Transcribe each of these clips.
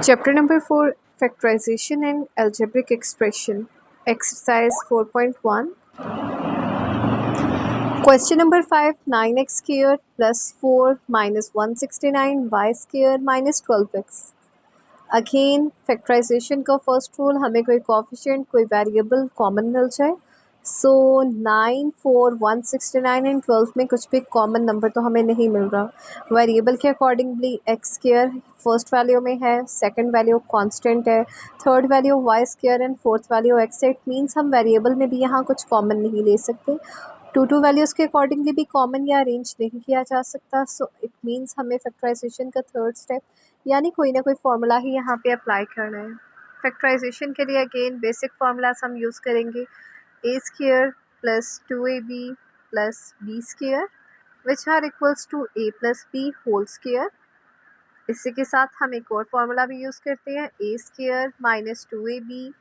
Chapter number 4, Factorization and Algebraic Expression. Exercise 4.1. Question number 5, 9x squared plus 4 minus 169 y squared minus 12x. Again, factorization का first rule, हमें कोई coefficient कोई variable common मिल जाए. सो 9, 4, 169 and 12 में कुछ भी common number तो हमें नहीं मिल रहा. वेरिएबल के accordingly x square first value में है, सेकंड वैल्यू कांस्टेंट है, third value y square and fourth value x है. इट मीन्स हम वेरिएबल में भी यहाँ कुछ कॉमन नहीं ले सकते. टू वैल्यूज़ के अकॉर्डिंगली भी कॉमन या अरेंज नहीं किया जा सकता. सो इट मीन्स हमें फैक्टराइजेशन का थर्ड स्टेप यानी कोई ना कोई फार्मूला ही यहाँ पे अप्लाई करना है. फैक्टराइजेशन के लिए अगेन बेसिक फार्मूलाज हम यूज़ करेंगे. A square plus 2ab plus b square which are equals to a plus b whole square. इसी के साथ हम एक और फार्मूला भी यूज़ करते हैं, a square minus 2ab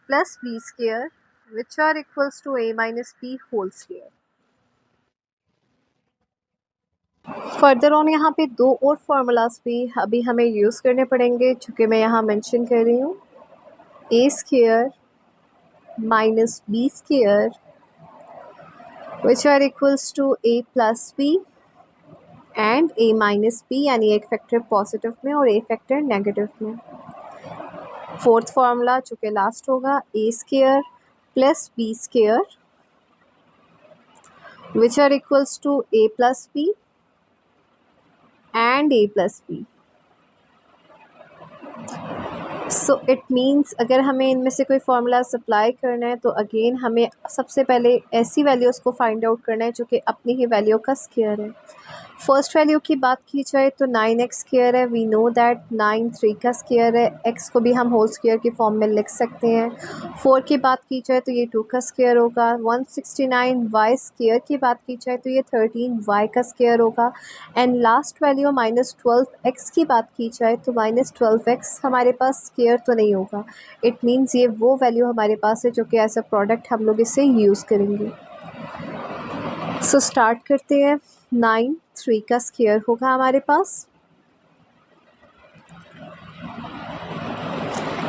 plus b square which are equals to a minus b whole square. Further on यहाँ पे दो और फार्मूलाज भी अभी हमें यूज़ करने पड़ेंगे, चूँकि मैं यहाँ मेंशन कर रही हूँ. A square minus b square which are equals to a plus b and a minus b, यानी एक फैक्टर पॉजिटिव में और एक फैक्टर नेगेटिव में. फोर्थ फार्मूला जो कि लास्ट होगा, a square plus b square which are equals to a plus b and a plus b. So it means अगर हमें इनमें से कोई फार्मूला सप्लाई करना है तो अगेन हमें सबसे पहले ऐसी वैल्यूज़ को फाइंड आउट करना है जो कि अपनी ही वैल्यू का स्क्वायर है. फर्स्ट वैल्यू की बात की जाए तो 9x स्क्वायर है. वी नो दैट 9 3 का स्क्वायर है. x को भी हम होल स्क्वायर की फॉर्म में लिख सकते हैं. 4 की बात की जाए तो ये 2 का स्क्वायर होगा. 169 y स्क्वायर की बात की जाए तो ये 13 y का स्क्वायर होगा. And last value minus 12x की बात की जाए तो माइनस 12x हमारे पास स्क्वायर तो नहीं होगा. इट मीन्स ये वो वैल्यू हमारे पास है जो कि एज अ प्रोडक्ट हम लोग इसे यूज़ करेंगे. सो स्टार्ट करते हैं. 9 3 का स्क्वायर होगा हमारे पास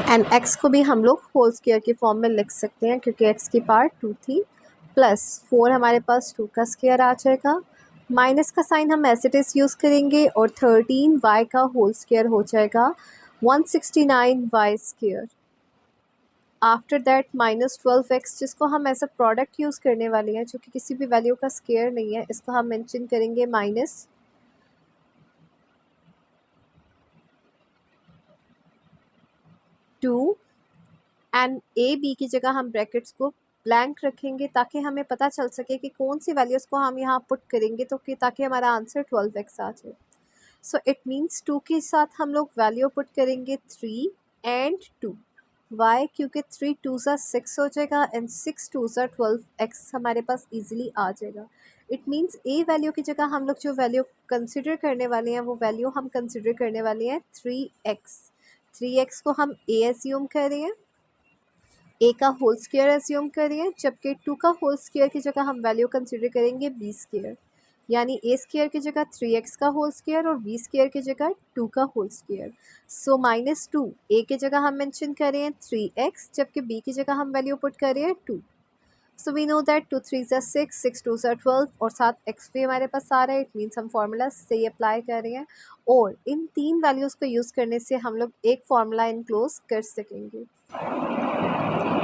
एंड x को भी हम लोग होल स्क्वायर की फॉर्म में लिख सकते हैं क्योंकि x की पार्ट 2 थी. प्लस 4 हमारे पास 2 का स्क्वायर आ जाएगा. माइनस का साइन हम एज इट इज़ यूज़ करेंगे और 13 y का होल स्क्वायर हो जाएगा 169 y square. After that minus 12x जिसको हम एज अ प्रोडक्ट यूज़ करने वाले हैं, जो कि किसी भी वैल्यू का स्क्वायर नहीं है, इसको हम मेंशन करेंगे माइनस 2 एंड ए बी की जगह हम ब्रैकेट्स को ब्लैंक रखेंगे ताकि हमें पता चल सके कि कौन सी वैल्यूज़ को हम यहाँ पुट करेंगे तो कि ताकि हमारा आंसर 12x आ जाए. सो इट मीन्स 2 के साथ हम लोग वैल्यू पुट करेंगे 3 एंड 2. वाई? क्योंकि 3 2 ज़ा 6 हो जाएगा एंड 6 2 ज़ा 12x हमारे पास ईजिली आ जाएगा. इट मीन्स ए वैल्यू की जगह हम लोग जो वैल्यू कंसिडर करने वाले हैं वो वैल्यू हम कंसिडर करने वाले हैं 3x. 3x को हम ए एज्यूम कर रहे हैं, ए का होल स्क्वायर एज्यूम करिए, जबकि 2 का होल स्क्वायर की जगह हम वैल्यू कंसिडर करेंगे बी स्क्वायर. यानी ए स्क्वायर की जगह 3x का होल स्क्वायर और बी स्क्वायर की जगह 2 का होल स्क्वायर. सो माइनस 2 ए की जगह हम मेंशन करें 3x, जबकि बी की जगह हम वैल्यू पुट करें 2. सो वी नो दैट 2 3 ज़ा 6 6 2 ज़ा 12 और साथ x भी हमारे पास आ रहा है. इट मीन्स हम फार्मूला सही अप्लाई कर रहे हैं और इन तीन वैल्यूज़ को यूज़ करने से हम लोग एक फार्मूला इनक्लोज कर सकेंगे.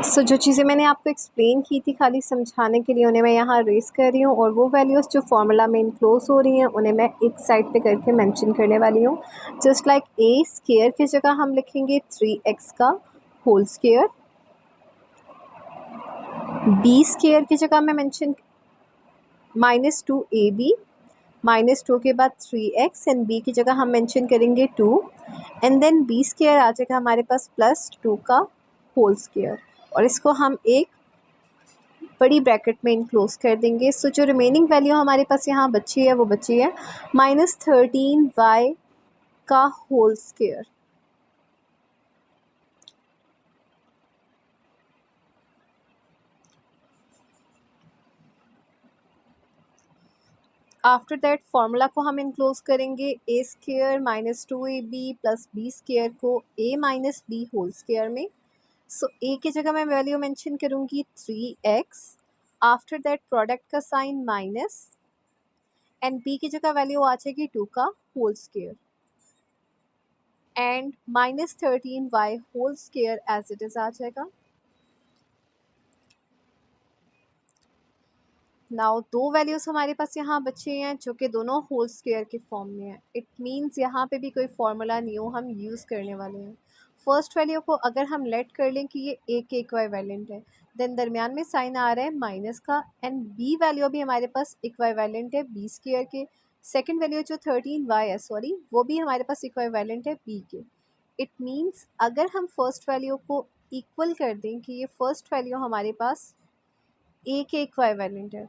सो जो चीज़ें मैंने आपको एक्सप्लेन की थी खाली समझाने के लिए, उन्हें मैं यहाँ रेस कर रही हूँ और वो वैल्यूज़ जो फार्मूला में इनक्लोज हो रही हैं उन्हें मैं एक साइड पे करके मेंशन करने वाली हूँ. जस्ट लाइक ए स्क्वायर की जगह हम लिखेंगे 3x का होल स्क्वायर. बी स्क्वायर की जगह मैं मेंशन माइनस 2ab, माइनस 2 के बाद 3x एंड बी की जगह हम मेंशन करेंगे 2 एंड देन बी स्क्वायर आ जाएगा हमारे पास प्लस 2 का होल स्क्वायर और इसको हम एक बड़ी ब्रैकेट में इनक्लोज कर देंगे. सो जो रिमेनिंग वैल्यू हमारे पास यहाँ बची है वो बची है माइनस 13y का whole square. After that formula को हम इनक्लोज करेंगे a square minus 2ab plus b square को a minus b whole square में। सो a की जगह मैं वैल्यू मेंशन करूँगी 3x, आफ्टर दैट प्रोडक्ट का साइन माइनस, एंड b की जगह वैल्यू आ जाएगी 2 का whole square and minus 13y whole square as it is आ जाएगा। नाउ दो वैल्यूज़ हमारे पास यहाँ बचे हैं जो कि दोनों होल स्क्वायर के फॉर्म में है। इट मीन्स यहाँ पे भी कोई फार्मूला न्यू हम यूज़ करने वाले हैं। फर्स्ट वैल्यू को अगर हम लेट कर लें कि ये ए के इक्वाइवेलेंट है, देन दरमियान में साइन आ रहा है माइनस का, एंड बी वैल्यू भी हमारे पास इक्वाइवेलेंट है बी स्क्वायर के। सेकेंड वैल्यू जो 13y है सॉरी, वो भी हमारे पास इक्वाइवेलेंट है बी के। इट मीन्स अगर हम फर्स्ट वैल्यू को इक्वल कर दें कि ये फर्स्ट वैल्यू हमारे पास ए के इक्वाइवेलेंट है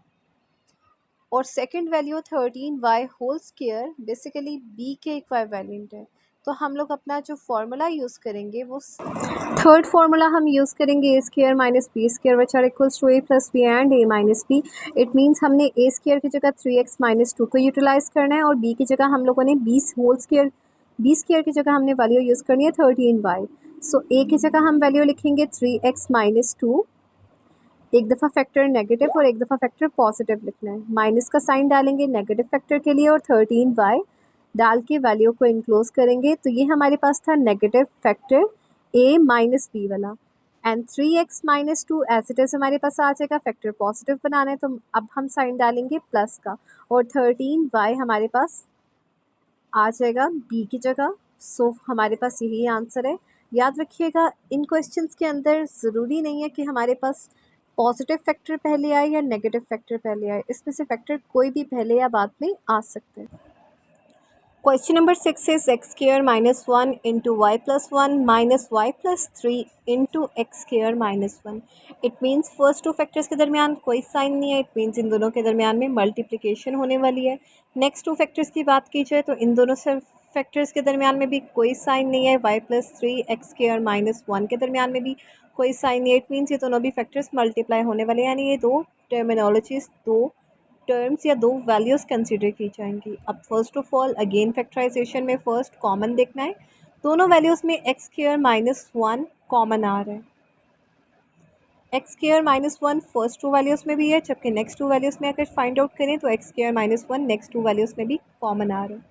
और second value 13y whole square basically b के इक्वाइवेलेंट है, तो हम लोग अपना जो फार्मूला यूज़ करेंगे वो थर्ड फार्मूला हम यूज़ करेंगे a square minus b square which are equals to a plus b and a minus b. It means हमने ए स्क्वायर की जगह 3x माइनस 2 को यूटिलाइज़ करना है और बी की जगह हम लोगों ने बी स्क्वायर की जगह हमने वैल्यू यूज़ करनी है 13y। सो ए की जगह हम वैल्यू लिखेंगे 3x माइनस 2, एक दफ़ा फैक्टर नेगेटिव और एक दफ़ा फैक्टर पॉजिटिव लिखना है। माइनस का साइन डालेंगे नेगेटिव फैक्टर के लिए और 13y डाल के वैल्यू को इनक्लोज करेंगे, तो ये हमारे पास था negative factor a minus b वाला, and 3x minus 2 as it is हमारे पास आ जाएगा। फैक्टर पॉजिटिव बनाना है तो अब हम साइन डालेंगे प्लस का और 13y हमारे पास आ जाएगा b की जगह। सो हमारे पास यही आंसर है। याद रखिएगा इन क्वेश्चंस के अंदर ज़रूरी नहीं है कि हमारे पास पॉजिटिव फैक्टर पहले आए या नेगेटिव फैक्टर पहले आए, इसमें से फैक्टर कोई भी पहले या बाद में आ सकते हैं। Question number 6 is x square minus 1 into y plus 1 minus y plus 3 into x square minus 1। It means first two factors के दरमियान कोई साइन नहीं है, इट मीन्स इन दोनों के दरमियान में मल्टीप्लिकेशन होने वाली है। नेक्स्ट टू फैक्टर्स की बात की जाए तो इन दोनों से फैक्टर्स के दरमियान में भी कोई साइन नहीं है, y plus 3 x square minus 1 के दरमियान में भी कोई साइन नहीं है। इट मीन्स ये दोनों भी फैक्टर्स मल्टीप्लाई होने वाले हैं, यानी ये दो टर्मिनोलॉजीज दो टर्म्स या दो वैल्यूज़ कंसिडर की जाएंगी। अब first of all again factorization में फ़र्स्ट कॉमन देखना है। दोनों वैल्यूज़ में एक्स स्क्वायर माइनस 1 कॉमन आ रहा है। X square minus 1 first two values में भी है, जबकि नेक्स्ट टू वैल्यूज़ में अगर फाइंड आउट करें तो x square minus 1 next to values में भी कॉमन आ रहा है।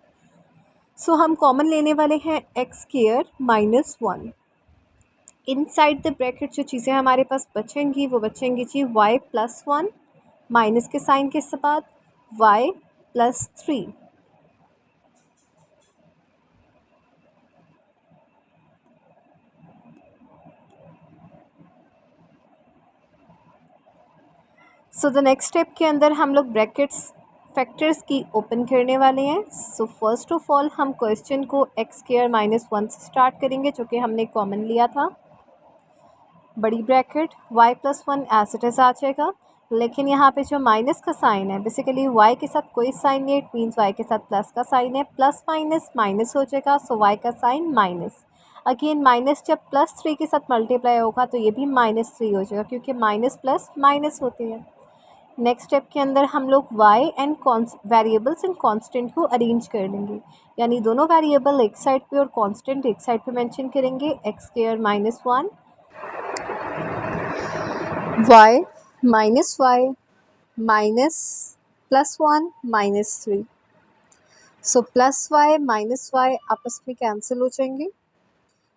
सो हम कॉमन लेने वाले हैं x square minus 1। Inside the bracket जो चीज़ें हमारे पास बचेंगी वो बचेंगी जी वाई प्लस 1 माइनस के साइन के बाद y plus 3। So the next step के अंदर हम लोग ब्रैकेट्स फैक्टर्स की ओपन करने वाले हैं। सो फर्स्ट ऑफ ऑल हम क्वेश्चन को एक्स स्क्वायर माइनस 1 से स्टार्ट करेंगे जो कि हमने कॉमन लिया था। बड़ी bracket y plus 1 as it is आ जाएगा, लेकिन यहाँ पे जो माइनस का साइन है बेसिकली y के साथ कोई साइन नहीं है, इट मीन्स y के साथ प्लस का साइन है, प्लस माइनस माइनस हो जाएगा, सो y का साइन माइनस। अगेन माइनस जब प्लस 3 के साथ मल्टीप्लाई होगा तो ये भी -3 हो जाएगा क्योंकि माइनस प्लस माइनस होते हैं। नेक्स्ट स्टेप के अंदर हम लोग y and variables and constant को अरेंज कर लेंगे, यानी दोनों वेरिएबल एक साइड पे और कांस्टेंट एक साइड पे मेंशन करेंगे। X square minus 1 y minus y minus plus 1 minus 3। So plus y minus y आपस में कैंसिल हो जाएंगे।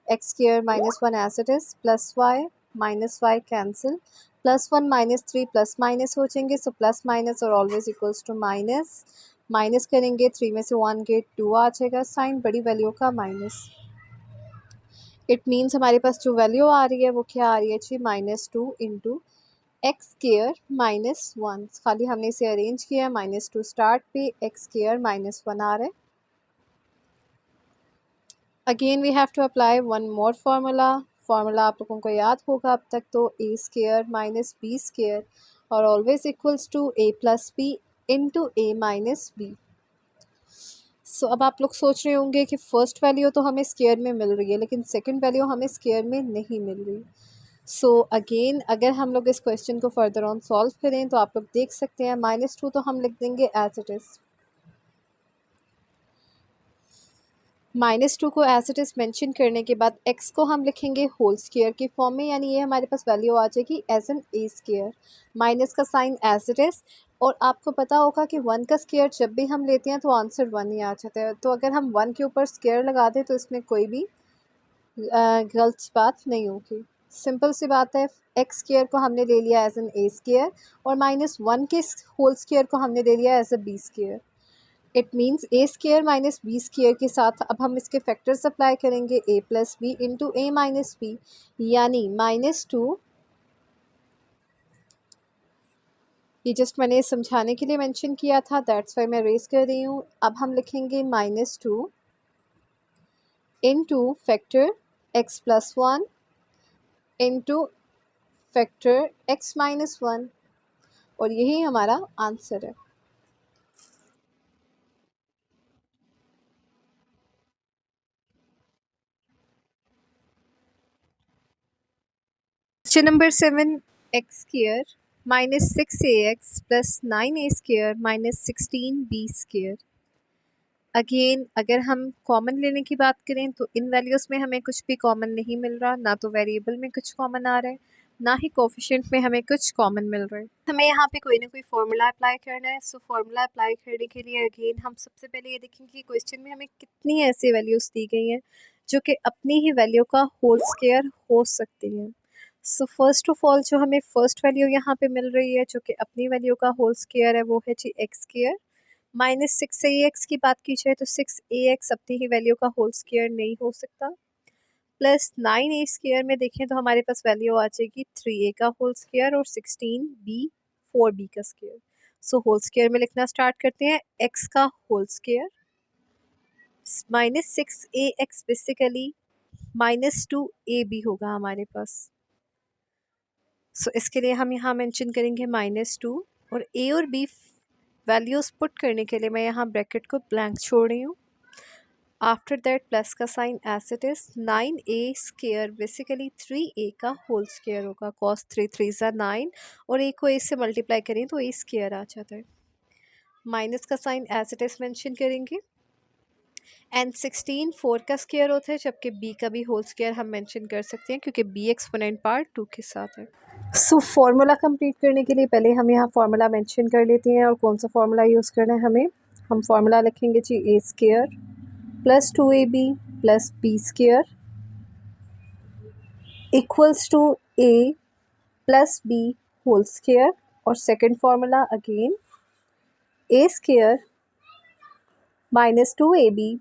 X square minus 1 as it is, plus y minus y cancel, plus 1 minus 3 plus minus हो जाएंगे। So plus minus और always equals to minus, minus करेंगे 3 में से 1 गेट 2 आ जाएगा, साइन बड़ी वैल्यू का माइनस। इट मीन्स हमारे पास जो वैल्यू आ रही है वो क्या आ रही है जी -2 इंटू एक्स स्क्वायर माइनस 1। खाली हमने इसे अरेंज किया है, -2 स्टार्ट पे एक्स स्क्वायर माइनस 1 आ रहा है। Again we have to apply one more formula आप लोगों को याद होगा अब तक तो a square minus b square और always equals to a plus b into a minus b. So अब आप लोग सोच रहे होंगे कि फ़र्स्ट वैल्यू तो हमें स्क्वायर में मिल रही है लेकिन सेकंड वैल्यू हमें स्क्वायर में नहीं मिल रही। सो अगेन अगर हम लोग इस क्वेश्चन को फर्दर ऑन सॉल्व करें तो आप लोग देख सकते हैं -2 तो हम लिख देंगे एज इट इज़। -2 को एज इट इज़ मेंशन करने के बाद x को हम लिखेंगे होल स्क्वायर की फॉर्म में, यानी ये हमारे पास वैल्यू आ जाएगी as an a square, minus का साइन एज इट इज़। और आपको पता होगा कि 1 का स्क्वायर जब भी हम लेते हैं तो आंसर 1 ही आ जाता है, तो अगर हम 1 के ऊपर स्क्वायर लगा दें तो इसमें कोई भी गलत बात नहीं होगी। सिंपल सी बात है, एक्स स्क्वायर को हमने ले लिया एज एन ए स्क्वायर और -1 के होल स्क्वायर को हमने ले लिया as a b square. It means a square minus b square के साथ अब हम इसके फैक्टर्स अप्लाई करेंगे a plus b into a minus b, यानी -2। ये जस्ट मैंने समझाने के लिए मेंशन किया था, दैट्स वाई मैं रेज कर रही हूँ। अब हम लिखेंगे -2 into factor x plus 1 into factor x minus 1, और यही हमारा आंसर है। Question number 7, x square -6ax plus 9a square minus 16b square. Again अगर हम कॉमन लेने की बात करें तो इन वैल्यूज़ में हमें कुछ भी कॉमन नहीं मिल रहा, ना तो वेरिएबल में कुछ कॉमन आ रहा है, ना ही कोफिशिएंट में हमें कुछ कॉमन मिल रहा है। हमें यहाँ पे कोई ना कोई फॉर्मूला अप्लाई करना है। सो फॉर्मूला अप्लाई करने के लिए अगेन हम सबसे पहले ये देखेंगे कि क्वेश्चन में हमें कितनी ऐसी वैल्यूज़ दी गई हैं जो कि अपनी ही वैल्यू का होल स्क्वायर हो सकती हैं। सो फर्स्ट ऑफ ऑल जो हमें फर्स्ट वैल्यू यहाँ पे मिल रही है जो कि अपनी वैल्यू का होल स्क्वायर है, वो है जी एक्स स्क्वायर। -6ax की बात की जाए तो 6ax अपनी ही वैल्यू का होल स्क्वायर नहीं हो सकता। प्लस 9a स्क्वायर में देखें तो हमारे पास वैल्यू आ जाएगी 3a का होल स्क्वायर और 16b 4b का स्क्वायर। सो होल स्क्वायर में लिखना स्टार्ट करते हैं। x का whole square -6ax basically -2ab होगा हमारे पास। सो इसके लिए हम यहाँ मेंशन करेंगे -2, और a और b वैल्यूज़ पुट करने के लिए मैं यहाँ ब्रैकेट को ब्लैंक छोड़ रही हूँ। आफ्टर दैट प्लस का sign as it is, 9a square basically 3a का होल स्क्वायर होगा। कॉस 3 3 ज़ा 9, और a को a से मल्टीप्लाई करें तो a स्क्वायर आ जाता है। माइनस का sign as it is mention करेंगे। एंड 16 4 का स्क्वायर होता है, जबकि b का भी होल स्क्वायर हम मेंशन कर सकते हैं क्योंकि b एक्सपोनेंट पार्ट 2 के साथ है। सो फार्मूला कंप्लीट करने के लिए पहले हम यहाँ फार्मूला मेंशन कर लेते हैं, और कौन सा फार्मूला यूज़ करना है हमें। हम फार्मूला लिखेंगे जी a square plus 2ab plus b square equals to a plus b whole square, और second formula again a square -2ab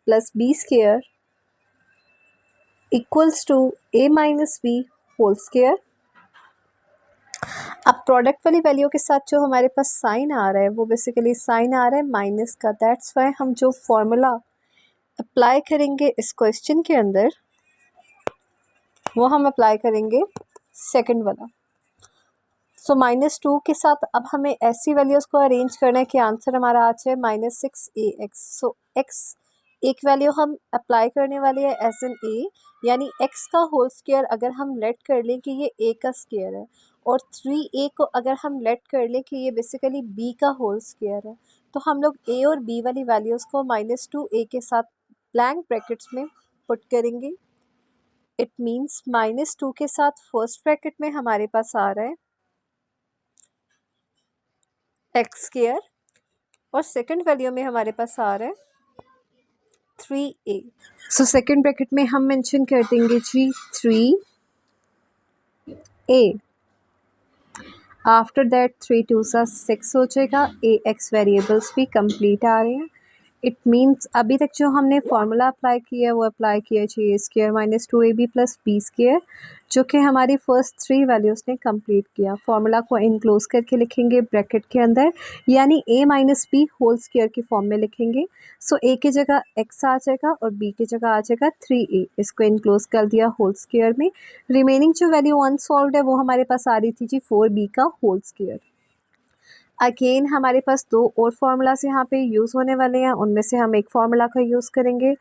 plus b square equals to a minus b whole square. अब product वाली value के साथ जो हमारे पास sign आ रहा है वो बेसिकली साइन आ रहा है माइनस का, दैट्स वाई हम जो फॉर्मूला अप्लाई करेंगे इस क्वेश्चन के अंदर वो हम अप्लाई करेंगे सेकंड वाला। सो -2 के साथ अब हमें ऐसी वैल्यूज़ को अरेंज करना है कि आंसर हमारा आ जाए -6ax। सो x एक वैल्यू हम अप्लाई करने वाले हैं एज एन a, यानी x का होल स्क्वायर अगर हम लेट कर लें कि ये a का स्क्वायर है, और 3a को अगर हम लेट कर लें कि ये बेसिकली b का होल स्क्वायर है, तो हम लोग a और b वाली वैल्यूज़ को -2a के साथ ब्लैंक ब्रैकेट्स में पुट करेंगे। इट मीन्स -2 के साथ फर्स्ट ब्रैकेट में हमारे पास आ रहा है एक्स स्क्वायर, और सेकंड वैल्यू में हमारे पास आ रहा है 3a। सो सेकंड ब्रैकेट में हम मेंशन कर देंगे जी 3a। आफ्टर दैट 3 2 सा 6 हो जाएगा। a x वेरिएबल्स भी कंप्लीट आ रहे हैं। इट मीन्स अभी तक जो हमने फार्मूला अप्लाई किया है वो अप्लाई किया जी a square -2ab plus b square, जो कि हमारी फर्स्ट 3 वैल्यूज़ ने कंप्लीट किया। फार्मूला को इनक्लोज करके लिखेंगे ब्रैकेट के अंदर, यानी a minus b whole square की फॉर्म में लिखेंगे। सो a की जगह x आ जाएगा और b की जगह आ जाएगा 3a। इसको इनक्लोज कर दिया होल स्क्वायर में। रिमेनिंग जो वैल्यू अनसॉल्व्ड है वो हमारे पास आ रही थी जी 4b का होल स्क्वायर। अगेन हमारे पास दो और फार्मूलाज यहाँ पे यूज़ होने वाले हैं, उनमें से हम एक फार्मूला का यूज़ करेंगे।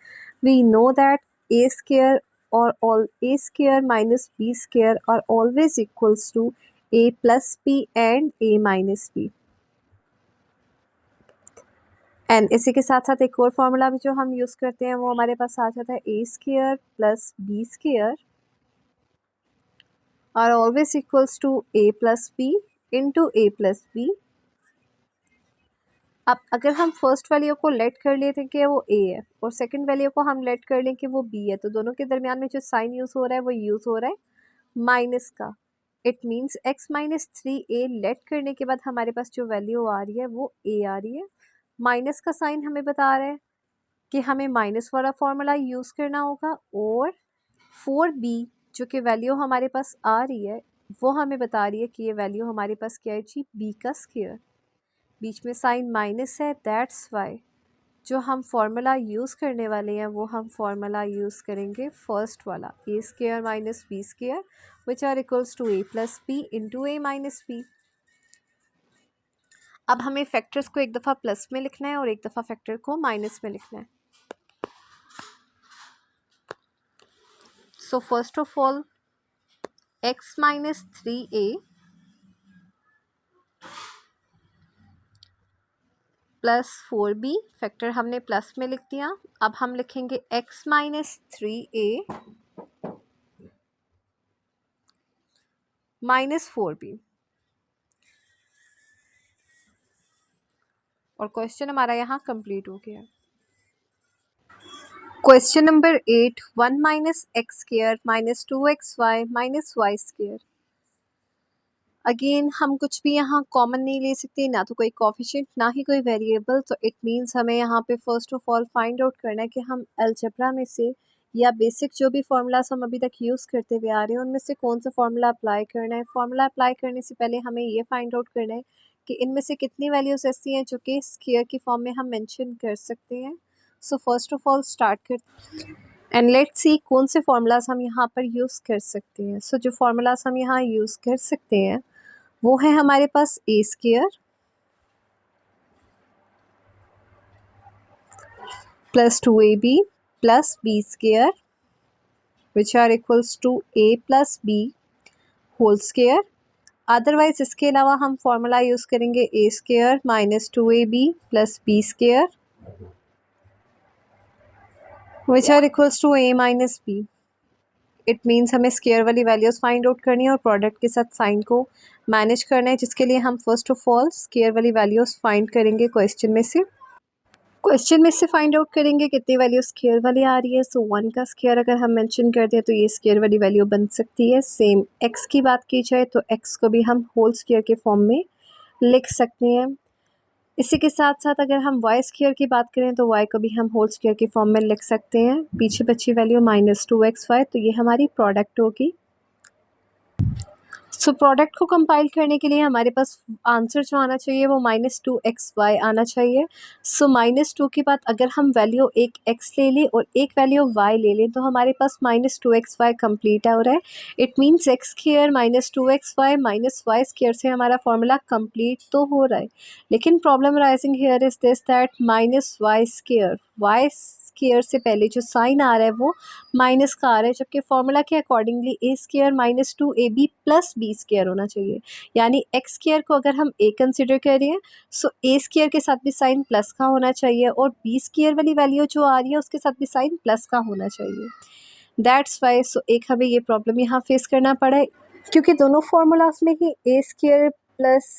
We know that a square और all a square minus b square are always equals to a plus b and a minus b। And इसी के साथ साथ एक और फार्मूला भी जो हम यूज़ करते हैं वो हमारे पास आ जाता है a square plus b square are always equals to a plus b into a plus b. अब अगर हम फर्स्ट वैल्यू को लेट कर लेते हैं कि वो ए है और सेकंड वैल्यू को हम लेट कर लें कि वो बी है, तो दोनों के दरमियान में जो साइन यूज़ हो रहा है वो यूज़ हो रहा है माइनस का। It means x minus 3a लेट करने के बाद हमारे पास जो वैल्यू आ रही है वो a आ रही है। माइनस का साइन हमें बता रहा है कि हमें माइनस वाला फॉर्मूला यूज़ करना होगा, और 4b जो कि वैल्यू हमारे पास आ रही है वो हमें बता रही है कि ये वैल्यू हमारे पास क्या है जी, b का स्क्वायर। बीच में साइन माइनस है, दैट्स वाई जो हम फॉर्मूला यूज़ करने वाले हैं वो हम फॉर्मूला यूज़ करेंगे फर्स्ट वाला, a square minus b square which are equals to a plus b into a minus b. अब हमें फैक्टर्स को एक दफ़ा प्लस में लिखना है और एक दफ़ा फैक्टर को माइनस में लिखना है। So first of all x minus 3a plus 4b, factor हमने प्लस में लिख दिया। अब हम लिखेंगे x minus 3a minus 4b, और क्वेश्चन हमारा यहाँ कंप्लीट हो गया। Question number 8, 1 minus x square minus 2xy minus y square. Again हम कुछ भी यहाँ कॉमन नहीं ले सकते, ना तो कोई कोफिशिएंट ना ही कोई वेरिएबल, तो इट मीन्स हमें यहाँ पे first of all find out करना है कि हम अलजेब्रा में से या बेसिक जो भी फार्मूलाज हम अभी तक यूज़ करते हुए आ रहे हैं उनमें से कौन सा फार्मूला अप्लाई करना है। फार्मूला अप्लाई करने से पहले हमें ये फाइंड आउट करना है कि इनमें से कितनी वैल्यूज़ ऐसी हैं जो कि स्क्वायर की फॉर्म में हम मेंशन कर सकते हैं। So first of all start कर एंड लेट्स सी कौन से फार्मूलाज हम यहाँ पर यूज़ कर सकते हैं। सो जो फार्मूलाज हम यहाँ यूज़ कर सकते हैं वो है हमारे पास a square plus 2ab plus b square which are equals to a plus b whole square. Otherwise इसके अलावा हम फॉर्मूला यूज़ करेंगे a square minus 2ab plus b square which are equals to a minus b. It means हमें square वाली values find out करनी है और product के साथ साइन को मैनेज करना है, जिसके लिए हम फर्स्ट ऑफ ऑल स्क्वायर वाली वैल्यूज़ फाइंड करेंगे क्वेश्चन में से फाइंड आउट करेंगे कितनी वैल्यू स्क्वायर वाली आ रही है। सो 1 का स्क्वायर अगर हम मेंशन करते हैं तो ये स्क्वायर वाली वैल्यू बन सकती है। सेम x की बात की जाए तो x को भी हम होल स्क्वायर के फॉर्म में लिख सकते हैं। इसी के साथ साथ अगर हम y स्क्वायर की बात करें तो y को भी हम होल स्क्वायर की फॉर्म में लिख सकते हैं। पीछे बची वैल्यू माइनस 2xy, तो ये हमारी प्रोडक्ट होगी। सो प्रोडक्ट को कंपाइल करने के लिए हमारे पास आंसर जो आना चाहिए वो -2xy आना चाहिए। सो -2 के बाद अगर हम वैल्यू एक x ले लें और एक वैल्यू y ले लें तो हमारे पास -2xy कंप्लीट हो रहा है। It means x square minus 2xy minus y square से हमारा फॉर्मूला कंप्लीट तो हो रहा है, लेकिन problem rising here is this that minus y square से पहले जो साइन आ रहा है वो माइनस का आ रहा है, जबकि फॉर्मूला के accordingly a square minus 2ab plus b square होना चाहिए। यानी एक्स स्क्वायर को अगर हम ए कंसिडर करें सो ए स्क्वायर के साथ भी साइन प्लस का होना चाहिए और बी स्क्वायर वाली वैल्यू जो आ रही है उसके साथ भी साइन प्लस का होना चाहिए। दैट्स वाई सो एक हमें ये प्रॉब्लम यहाँ फेस करना पड़ा है, क्योंकि दोनों फार्मूलाज में ही a square plus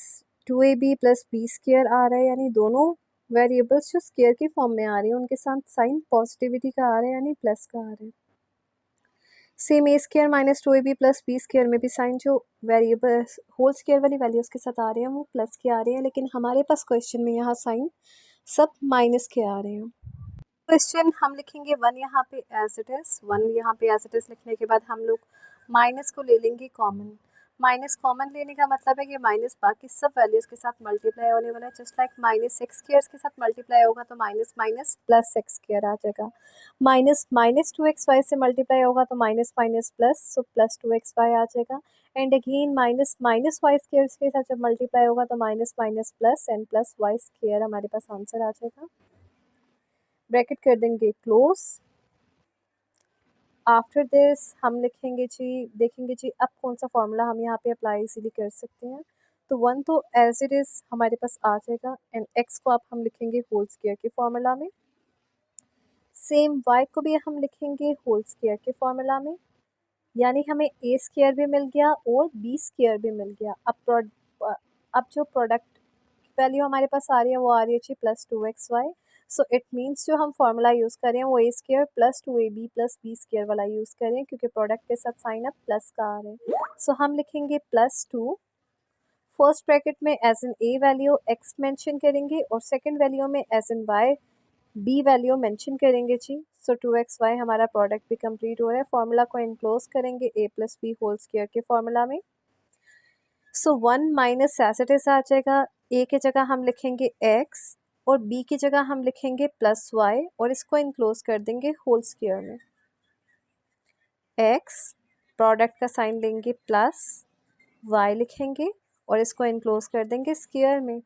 2ab plus b square आ रहा है, यानी दोनों वेरिएबल्स जो स्क्वायर की फॉर्म में आ रही है उनके साथ साइन पॉजिटिविटी का आ रहा है, यानी प्लस का आ रहा है। Same a square minus 2ab plus b square में भी साइन जो वेरिएबल होल स्क्वायर वाली वैल्यूज़ के साथ आ रहे हैं वो प्लस के आ रहे हैं, लेकिन हमारे पास क्वेश्चन में यहाँ साइन सब माइनस के आ रहे हैं। क्वेश्चन हम लिखेंगे 1 यहाँ पे एज इट इज़, 1 यहाँ पे एज इट इज़ लिखने के बाद हम लोग माइनस को ले लेंगे कॉमन। माइनस कॉमन लेने का मतलब है कि माइनस बाकी सब वैल्यूज़ के साथ मल्टीप्लाई होने वाला है। Just like minus x square के साथ मल्टीप्लाई होगा तो minus minus plus x square आ जाएगा। माइनस माइनस 2xy से मल्टीप्लाई होगा तो minus minus plus, so plus 2xy आ जाएगा। And again minus minus y square के साथ जब मल्टीप्लाई होगा तो minus minus plus and plus y square हमारे पास आंसर आ जाएगा। ब्रैकेट कर देंगे क्लोज। आफ्टर दिस हम लिखेंगे जी, देखेंगे जी अब कौन सा फॉर्मूला हम यहाँ पे अप्लाई इजीली कर सकते हैं। तो 1 तो एज इट इज़ हमारे पास आ जाएगा एंड x को अब हम लिखेंगे होल स्क्वायर के फॉर्मूला में। सेम y को भी हम लिखेंगे होल स्क्वायर के फॉर्मूला में, यानी हमें a स्क्वायर भी मिल गया और b स्क्वायर भी मिल गया। अब जो प्रोडक्ट वैल्यू हमारे पास आ रही है वो आ रही है जी +2xy। सो इट मीन्स जो हम फॉर्मूला यूज़ करें वो a square plus 2ab plus b square वाला यूज़ करें, क्योंकि प्रोडक्ट के साथ साइन अब प्लस का आ रहा है। सो हम लिखेंगे +2, फर्स्ट ब्रैकेट में as in a value x mention करेंगे और सेकंड वैल्यू में as in y b value mention करेंगे जी। सो 2xy हमारा प्रोडक्ट भी कंप्लीट हो रहा है। फॉर्मूला को इनक्लोज करेंगे a plus b whole square के फॉर्मूला में। So 1 minus as it is आ जाएगा, a की जगह हम लिखेंगे x और b की जगह हम लिखेंगे +y और इसको इनक्लोज कर देंगे होल स्क्वायर में। x प्रोडक्ट का साइन लेंगे प्लस, y लिखेंगे और इसको इनक्लोज कर देंगे स्क्वायर में।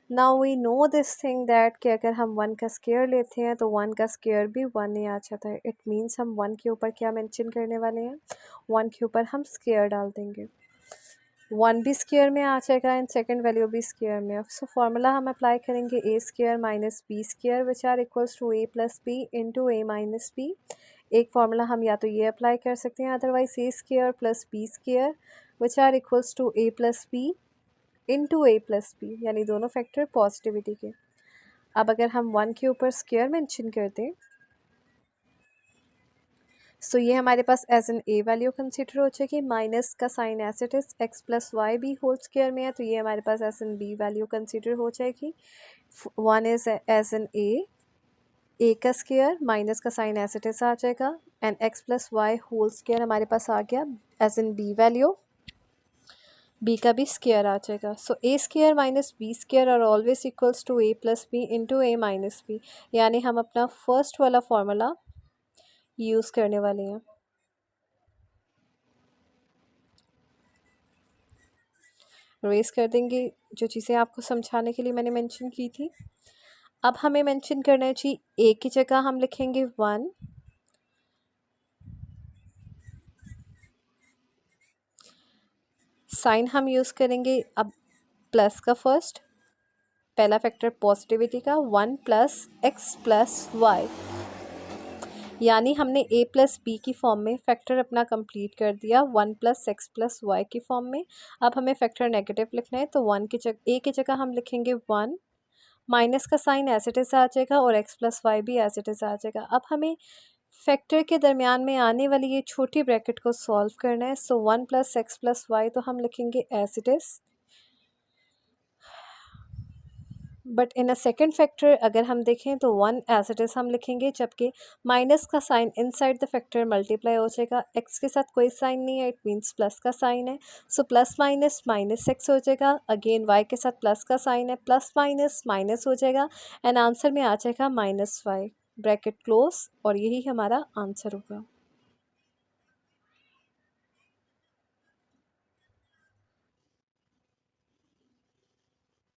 Now we know this thing that कि अगर हम 1 का स्क्वायर लेते हैं तो 1 का स्क्वायर भी 1 ही आ जाता है। इट मीन्स हम 1 के ऊपर क्या मेंशन करने वाले हैं, 1 के ऊपर हम स्क्वायर डाल देंगे। 1 भी स्क्वायर में आ जाएगा एंड सेकंड वैल्यू भी स्क्वायर में। सो फॉर्मूला हम अप्लाई करेंगे a square minus b square which are equals to a plus b into a minus b. एक फार्मूला हम या तो ये अप्लाई कर सकते हैं, otherwise a square plus b square which are equals to a plus b into a plus b, यानी दोनों फैक्टर पॉजिटिविटी के। अब अगर हम 1 के ऊपर स्क्वायर मेंशन कर दें सो ये हमारे पास as an a value consider हो जाएगी। माइनस का sign as it is x plus y भी होल स्क्वायर में है तो ये हमारे पास as an b value consider हो जाएगी। 1 इज एज एन ए का स्क्वायर माइनस का साइन एज इट इज आ जाएगा and x plus y whole square हमारे पास आ गया as an b value, b का भी स्क्वायर आ जाएगा। So a square minus b square are always equals to a plus b into a minus b, यानी हम अपना फर्स्ट वाला फॉर्मूला यूज़ करने वाले हैं। रेस कर देंगे जो चीज़ें आपको समझाने के लिए मैंने मेंशन की थी। अब हमें मेंशन करना है जी ए की जगह हम लिखेंगे 1, साइन हम यूज़ करेंगे अब प्लस का फर्स्ट, पहला फैक्टर पॉजिटिविटी का 1 प्लस एक्स प्लस वाई, यानी हमने a प्लस बी की फॉर्म में फैक्टर अपना कंप्लीट कर दिया 1 प्लस एक्स प्लस वाई की फॉर्म में। अब हमें फैक्टर नेगेटिव लिखना है तो 1 की जगह a की जगह हम लिखेंगे 1, माइनस का साइन एज इट इज़ आ जाएगा और x प्लस वाई भी एज इट इज़ आ जाएगा। अब हमें फैक्टर के दरमियान में आने वाली ये छोटी ब्रैकेट को सॉल्व करना है। So 1 plus x plus y तो हम लिखेंगे as it is, but in a second factor अगर हम देखें तो 1 एज इट इज़ हम लिखेंगे, जबकि माइनस का sign inside the factor multiply हो जाएगा। x के साथ कोई साइन नहीं है, इट मीन्स प्लस का साइन है। So plus minus minus x हो जाएगा। अगेन y के साथ प्लस का साइन है, प्लस माइनस माइनस हो जाएगा एंड आंसर में आ जाएगा -y, ब्रैकेट क्लोज, और यही हमारा आंसर होगा।